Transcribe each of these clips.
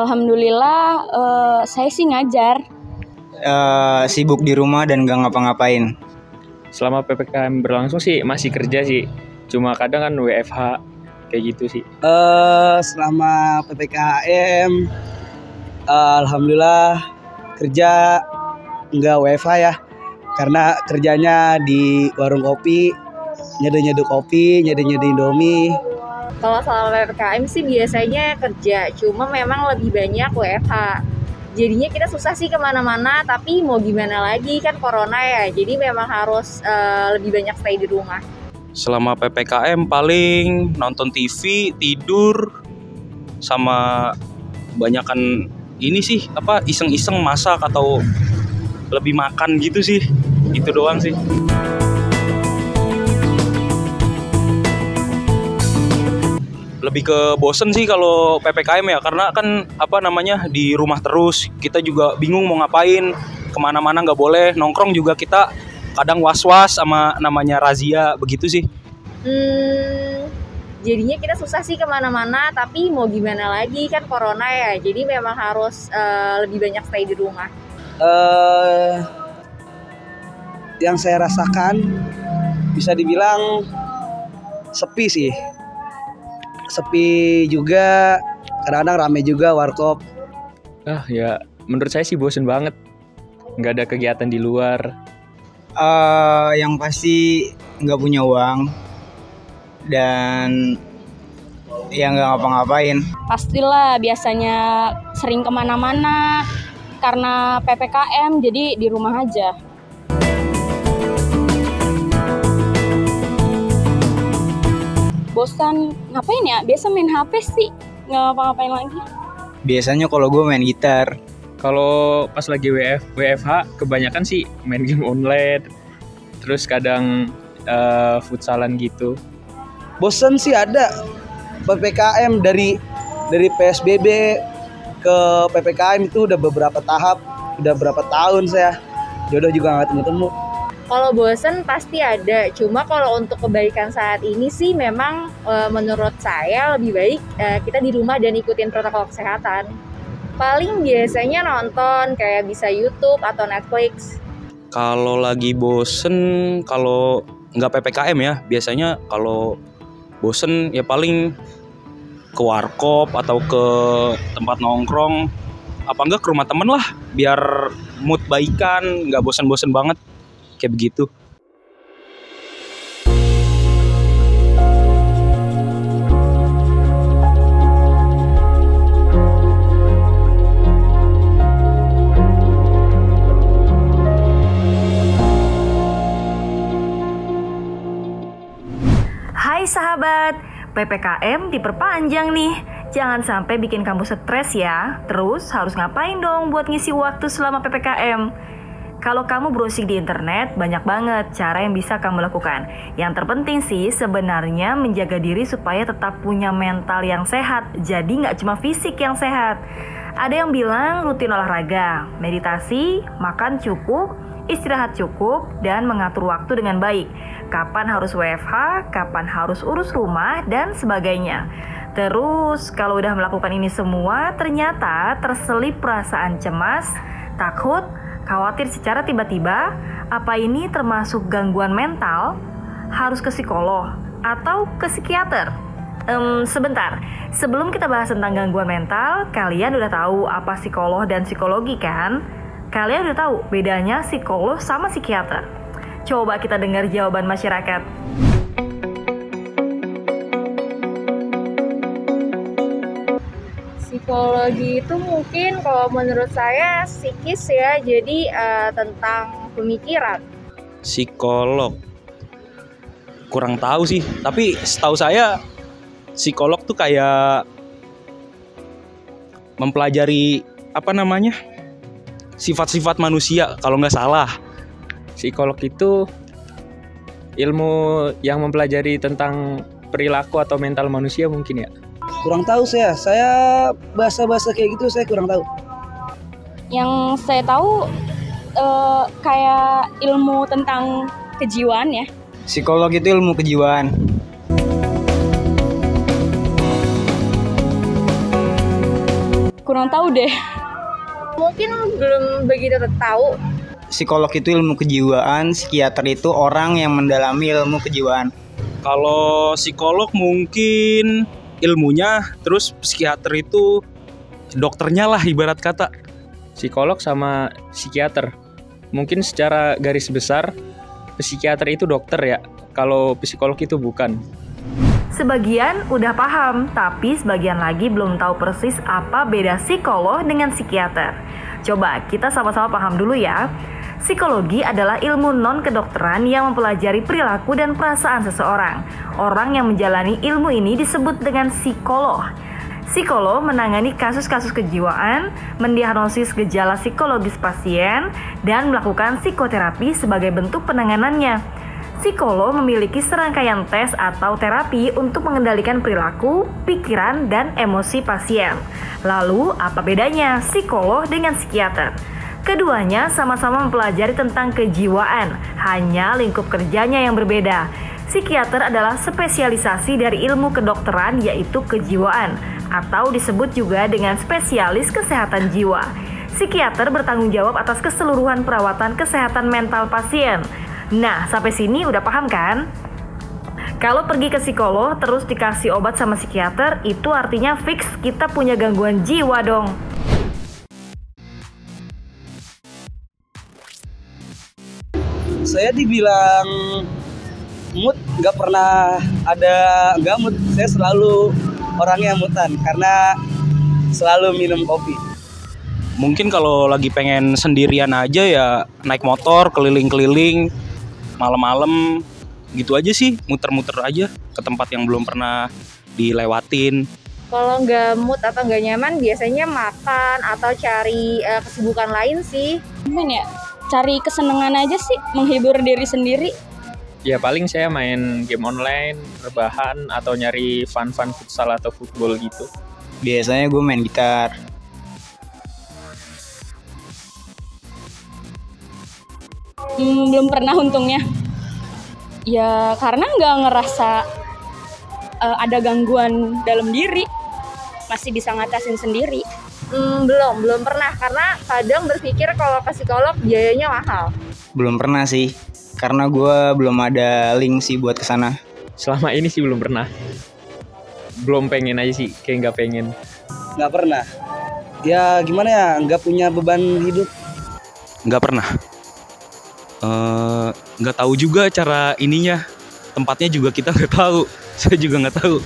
Alhamdulillah, saya sih ngajar. Sibuk di rumah dan gak ngapa-ngapain. Selama PPKM berlangsung sih masih kerja sih. Cuma kadang kan WFH kayak gitu sih. Selama PPKM, alhamdulillah kerja nggak WFH ya. Karena kerjanya di warung kopi, nyedih kopi, nyedih Indomie. Kalau selama PPKM sih biasanya kerja, cuma memang lebih banyak WFH. Jadinya kita susah sih kemana-mana, tapi mau gimana lagi kan corona ya. Jadi memang harus lebih banyak stay di rumah. Selama PPKM paling nonton TV, tidur, sama banyakan ini sih iseng-iseng masak atau lebih makan gitu sih. Itu doang sih. Lebih ke bosen sih kalau PPKM ya, karena kan di rumah terus, kita juga bingung mau ngapain, kemana-mana nggak boleh, nongkrong juga kita kadang was-was sama namanya razia begitu sih. Jadinya kita susah sih kemana-mana, tapi mau gimana lagi kan corona ya, jadi memang harus lebih banyak stay di rumah. Yang saya rasakan bisa dibilang sepi sih. Sepi juga, kadang-kadang rame juga warkop. Ya menurut saya sih bosen banget, nggak ada kegiatan di luar. Yang pasti nggak punya uang dan ya nggak ngapa-ngapain. Pastilah biasanya sering kemana-mana karena PPKM, jadi di rumah aja. Bosan ngapain ya? Biasa main HP sih, nggak ngapa-ngapain lagi. Biasanya kalau gue main gitar. Kalau pas lagi WFH kebanyakan sih main game online, terus kadang futsalan gitu. Bosen sih ada. PPKM dari PSBB ke PPKM itu udah beberapa tahap, udah berapa tahun saya. Jodoh juga nggak temu-temu. Kalau bosen pasti ada, cuma kalau untuk kebaikan saat ini sih memang menurut saya lebih baik kita di rumah dan ikutin protokol kesehatan. Paling biasanya nonton kayak bisa YouTube atau Netflix. Kalau lagi bosen, kalau nggak PPKM ya, biasanya kalau bosen ya paling ke warkop atau ke tempat nongkrong, apa enggak ke rumah temen lah, biar mood baikan, nggak bosen-bosen banget. Kayak begitu. Hai sahabat, PPKM diperpanjang nih. Jangan sampai bikin kamu stres ya. Terus harus ngapain dong buat ngisi waktu selama PPKM? Kalau kamu browsing di internet, banyak banget cara yang bisa kamu lakukan. Yang terpenting sih sebenarnya menjaga diri supaya tetap punya mental yang sehat. Jadi nggak cuma fisik yang sehat. Ada yang bilang rutin olahraga, meditasi, makan cukup, istirahat cukup, dan mengatur waktu dengan baik. Kapan harus WFH, kapan harus urus rumah, dan sebagainya. Terus kalau udah melakukan ini semua, ternyata terselip perasaan cemas, takut, khawatir secara tiba-tiba, apa ini termasuk gangguan mental? Harus ke psikolog atau ke psikiater? Sebentar, sebelum kita bahas tentang gangguan mental, kalian udah tahu apa psikolog dan psikologi kan? Kalian udah tahu bedanya psikolog sama psikiater? Coba kita dengar jawaban masyarakat. Psikologi itu mungkin kalau menurut saya psikis ya, jadi tentang pemikiran. Psikolog kurang tahu sih, tapi setahu saya psikolog tuh kayak mempelajari sifat-sifat manusia kalau nggak salah. Psikolog itu ilmu yang mempelajari tentang perilaku atau mental manusia mungkin ya. Kurang tahu saya bahasa-bahasa kayak gitu saya kurang tahu. Yang saya tahu kayak ilmu tentang kejiwaan ya. Psikolog itu ilmu kejiwaan. kurang tahu deh. Mungkin belum begitu tahu. Psikolog itu ilmu kejiwaan, psikiater itu orang yang mendalami ilmu kejiwaan. Kalau psikolog mungkin ilmunya, terus psikiater itu dokternya lah ibarat kata. Psikolog sama psikiater. Mungkin secara garis besar psikiater itu dokter ya. Kalau psikolog itu bukan. Sebagian udah paham, tapi sebagian lagi belum tahu persis apa beda psikolog dengan psikiater. Coba kita sama-sama paham dulu ya. Psikologi adalah ilmu non-kedokteran yang mempelajari perilaku dan perasaan seseorang. Orang yang menjalani ilmu ini disebut dengan psikolog. Psikolog menangani kasus-kasus kejiwaan, mendiagnosis gejala psikologis pasien, dan melakukan psikoterapi sebagai bentuk penanganannya. Psikolog memiliki serangkaian tes atau terapi untuk mengendalikan perilaku, pikiran, dan emosi pasien. Lalu, apa bedanya psikolog dengan psikiater? Keduanya sama-sama mempelajari tentang kejiwaan, hanya lingkup kerjanya yang berbeda. Psikiater adalah spesialisasi dari ilmu kedokteran yaitu kejiwaan, atau disebut juga dengan spesialis kesehatan jiwa. Psikiater bertanggung jawab atas keseluruhan perawatan kesehatan mental pasien. Nah, sampai sini udah paham kan? Kalau pergi ke psikolog terus dikasih obat sama psikiater, itu artinya fix kita punya gangguan jiwa dong. Saya dibilang mood, nggak pernah ada nggak mood. Saya selalu orangnya mutan karena selalu minum kopi. Mungkin kalau lagi pengen sendirian aja ya naik motor keliling-keliling malam-malam gitu aja sih, muter-muter aja ke tempat yang belum pernah dilewatin. Kalau nggak mood atau nggak nyaman, biasanya makan atau cari kesibukan lain sih. Gimana ya? Cari kesenangan aja sih, menghibur diri sendiri. Ya paling saya main game online, rebahan, atau nyari fun-fun futsal atau football gitu. Biasanya gue main gitar. Belum pernah untungnya. Ya karena nggak ngerasa ada gangguan dalam diri. Masih bisa ngatasin sendiri. Belum pernah, karena kadang berpikir kalau ke psikolog biayanya mahal. Belum pernah sih, karena gue belum ada link sih buat kesana. Selama ini sih belum pernah. Belum pengen aja sih, kayak nggak pengen. Nggak pernah. Ya gimana ya, nggak punya beban hidup. Nggak pernah. Nggak tahu juga cara ininya, tempatnya juga kita nggak tahu. Saya juga nggak tahu.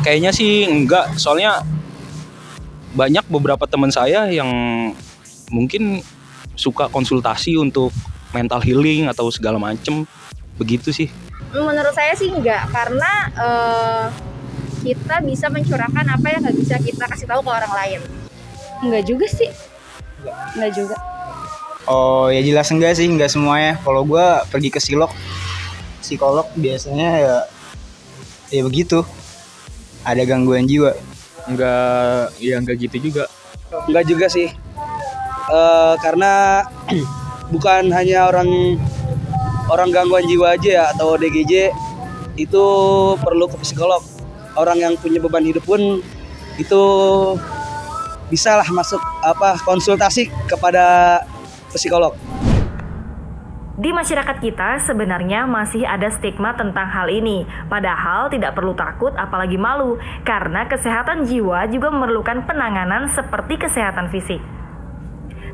Kayaknya sih enggak, soalnya banyak beberapa teman saya yang mungkin suka konsultasi untuk mental healing atau segala macem, begitu sih. Menurut saya sih enggak, karena kita bisa mencurahkan apa yang nggak bisa kita kasih tahu ke orang lain. Enggak juga sih. Enggak juga. Oh ya jelas enggak sih, enggak semuanya. Kalau gue pergi ke psikolog biasanya ya begitu. Ada gangguan jiwa. Enggak gitu juga. Enggak juga sih. Karena bukan hanya orang gangguan jiwa aja ya, atau ODGJ itu perlu ke psikolog. Orang yang punya beban hidup pun itu bisalah masuk konsultasi kepada psikolog. Di masyarakat kita sebenarnya masih ada stigma tentang hal ini. Padahal tidak perlu takut apalagi malu, karena kesehatan jiwa juga memerlukan penanganan seperti kesehatan fisik.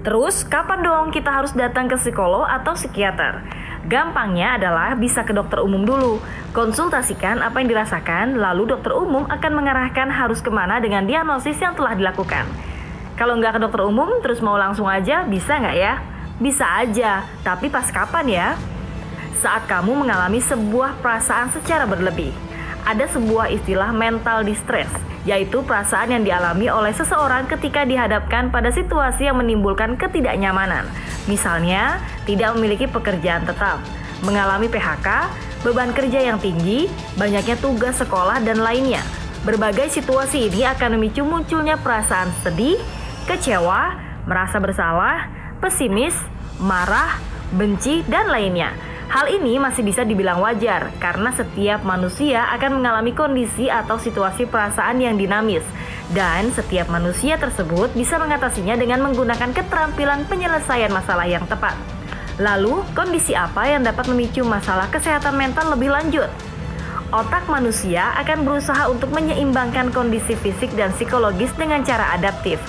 Terus kapan dong kita harus datang ke psikolog atau psikiater? Gampangnya adalah bisa ke dokter umum dulu. Konsultasikan apa yang dirasakan, lalu dokter umum akan mengarahkan harus kemana dengan diagnosis yang telah dilakukan. Kalau nggak ke dokter umum terus mau langsung aja, bisa nggak ya? Bisa aja, tapi pas kapan ya? Saat kamu mengalami sebuah perasaan secara berlebih. Ada sebuah istilah mental distress, yaitu perasaan yang dialami oleh seseorang ketika dihadapkan pada situasi yang menimbulkan ketidaknyamanan. Misalnya, tidak memiliki pekerjaan tetap, mengalami PHK, beban kerja yang tinggi, banyaknya tugas sekolah, dan lainnya. Berbagai situasi ini akan memicu munculnya perasaan sedih, kecewa, merasa bersalah, pesimis, marah, benci, dan lainnya. Hal ini masih bisa dibilang wajar karena setiap manusia akan mengalami kondisi atau situasi perasaan yang dinamis dan setiap manusia tersebut bisa mengatasinya dengan menggunakan keterampilan penyelesaian masalah yang tepat. Lalu, kondisi apa yang dapat memicu masalah kesehatan mental lebih lanjut? Otak manusia akan berusaha untuk menyeimbangkan kondisi fisik dan psikologis dengan cara adaptif.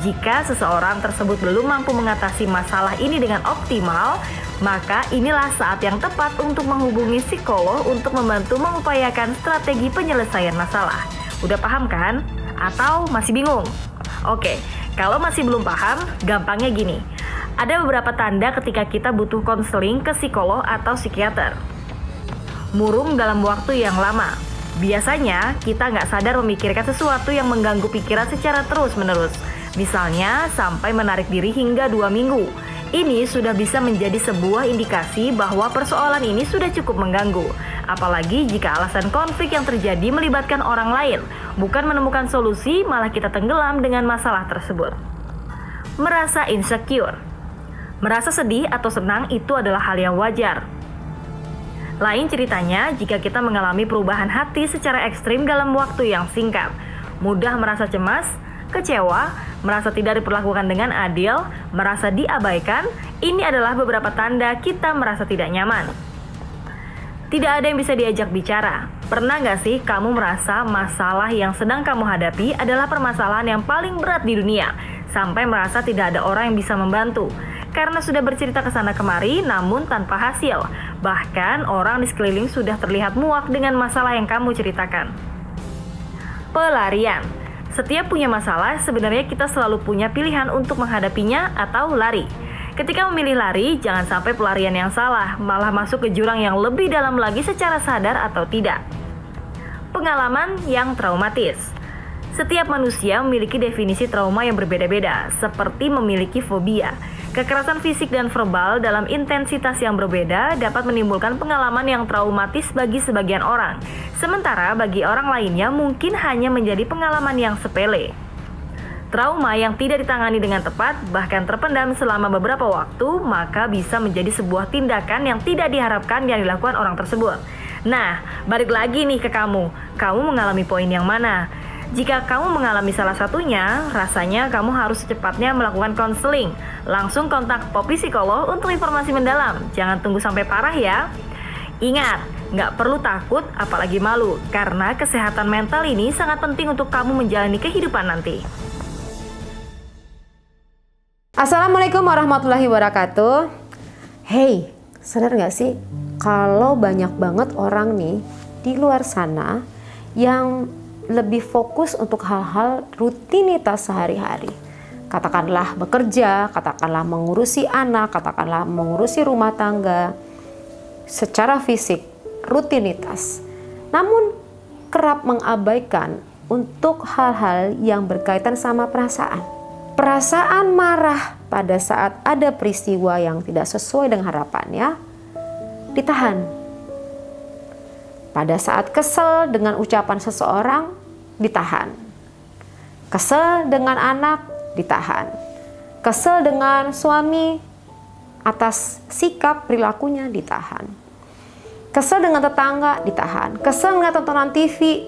Jika seseorang tersebut belum mampu mengatasi masalah ini dengan optimal, maka inilah saat yang tepat untuk menghubungi psikolog untuk membantu mengupayakan strategi penyelesaian masalah. Udah paham kan? Atau masih bingung? Oke, kalau masih belum paham, gampangnya gini. Ada beberapa tanda ketika kita butuh konseling ke psikolog atau psikiater. Murung dalam waktu yang lama. Biasanya kita nggak sadar memikirkan sesuatu yang mengganggu pikiran secara terus-menerus. Misalnya sampai menarik diri hingga 2 minggu. Ini sudah bisa menjadi sebuah indikasi bahwa persoalan ini sudah cukup mengganggu. Apalagi jika alasan konflik yang terjadi melibatkan orang lain, bukan menemukan solusi, malah kita tenggelam dengan masalah tersebut. Merasa insecure. Merasa sedih atau senang itu adalah hal yang wajar. Lain ceritanya jika kita mengalami perubahan hati secara ekstrim dalam waktu yang singkat. Mudah merasa cemas, kecewa, merasa tidak diperlakukan dengan adil, merasa diabaikan, ini adalah beberapa tanda kita merasa tidak nyaman. Tidak ada yang bisa diajak bicara. Pernah nggak sih kamu merasa masalah yang sedang kamu hadapi adalah permasalahan yang paling berat di dunia, sampai merasa tidak ada orang yang bisa membantu? Karena sudah bercerita ke sana kemari namun tanpa hasil. Bahkan orang di sekeliling sudah terlihat muak dengan masalah yang kamu ceritakan. Pelarian. Setiap punya masalah, sebenarnya kita selalu punya pilihan untuk menghadapinya atau lari. Ketika memilih lari, jangan sampai pelarian yang salah, malah masuk ke jurang yang lebih dalam lagi secara sadar atau tidak. Pengalaman yang traumatis. Setiap manusia memiliki definisi trauma yang berbeda-beda, seperti memiliki fobia. Kekerasan fisik dan verbal dalam intensitas yang berbeda dapat menimbulkan pengalaman yang traumatis bagi sebagian orang. Sementara bagi orang lainnya mungkin hanya menjadi pengalaman yang sepele. Trauma yang tidak ditangani dengan tepat, bahkan terpendam selama beberapa waktu, maka bisa menjadi sebuah tindakan yang tidak diharapkan yang dilakukan orang tersebut. Nah, balik lagi nih ke kamu. Kamu mengalami poin yang mana? Jika kamu mengalami salah satunya, rasanya kamu harus secepatnya melakukan konseling. Langsung kontak Poppy Psikolog untuk informasi mendalam. Jangan tunggu sampai parah ya. Ingat, nggak perlu takut apalagi malu, karena kesehatan mental ini sangat penting untuk kamu menjalani kehidupan nanti. Assalamualaikum warahmatullahi wabarakatuh. Hey, sadar nggak sih kalau banyak banget orang nih di luar sana yang lebih fokus untuk hal-hal rutinitas sehari-hari. Katakanlah bekerja, katakanlah mengurusi anak, katakanlah mengurusi rumah tangga. Secara fisik, rutinitas. Namun kerap mengabaikan untuk hal-hal yang berkaitan sama perasaan. Perasaan marah pada saat ada peristiwa yang tidak sesuai dengan harapannya, ditahan. Pada saat kesel dengan ucapan seseorang, ditahan. Kesel dengan anak, ditahan. Kesel dengan suami atas sikap perilakunya, ditahan. Kesel dengan tetangga, ditahan. Kesel dengan tontonan TV,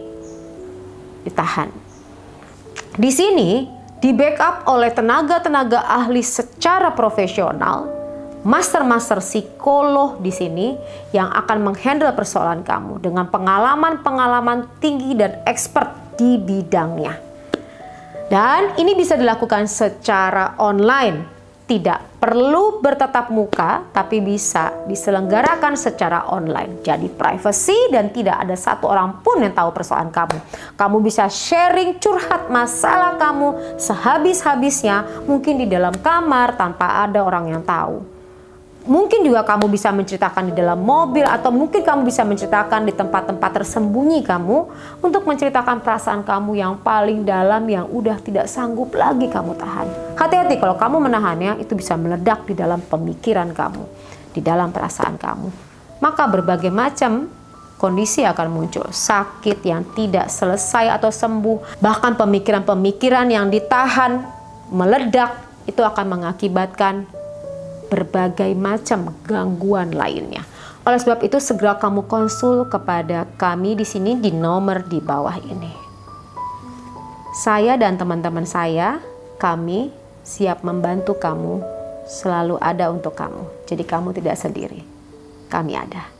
ditahan. Di sini di backup oleh tenaga-tenaga ahli secara profesional, master-master psikolog di sini yang akan menghandle persoalan kamu dengan pengalaman-pengalaman tinggi dan expert di bidangnya. Dan ini bisa dilakukan secara online. Tidak perlu bertatap muka, tapi bisa diselenggarakan secara online. Jadi privacy dan tidak ada satu orang pun yang tahu persoalan kamu. Kamu bisa sharing, curhat masalah kamu sehabis-habisnya, mungkin di dalam kamar tanpa ada orang yang tahu. Mungkin juga kamu bisa menceritakan di dalam mobil, atau mungkin kamu bisa menceritakan di tempat-tempat tersembunyi kamu untuk menceritakan perasaan kamu yang paling dalam yang udah tidak sanggup lagi kamu tahan. Hati-hati kalau kamu menahannya, itu bisa meledak di dalam pemikiran kamu, di dalam perasaan kamu. Maka berbagai macam kondisi akan muncul, sakit yang tidak selesai atau sembuh, bahkan pemikiran-pemikiran yang ditahan meledak, itu akan mengakibatkan berbagai macam gangguan lainnya. Oleh sebab itu segera kamu konsul kepada kami di sini di nomor di bawah ini. Saya dan teman-teman saya, kami siap membantu kamu, selalu ada untuk kamu. Jadi kamu tidak sendiri. Kami ada.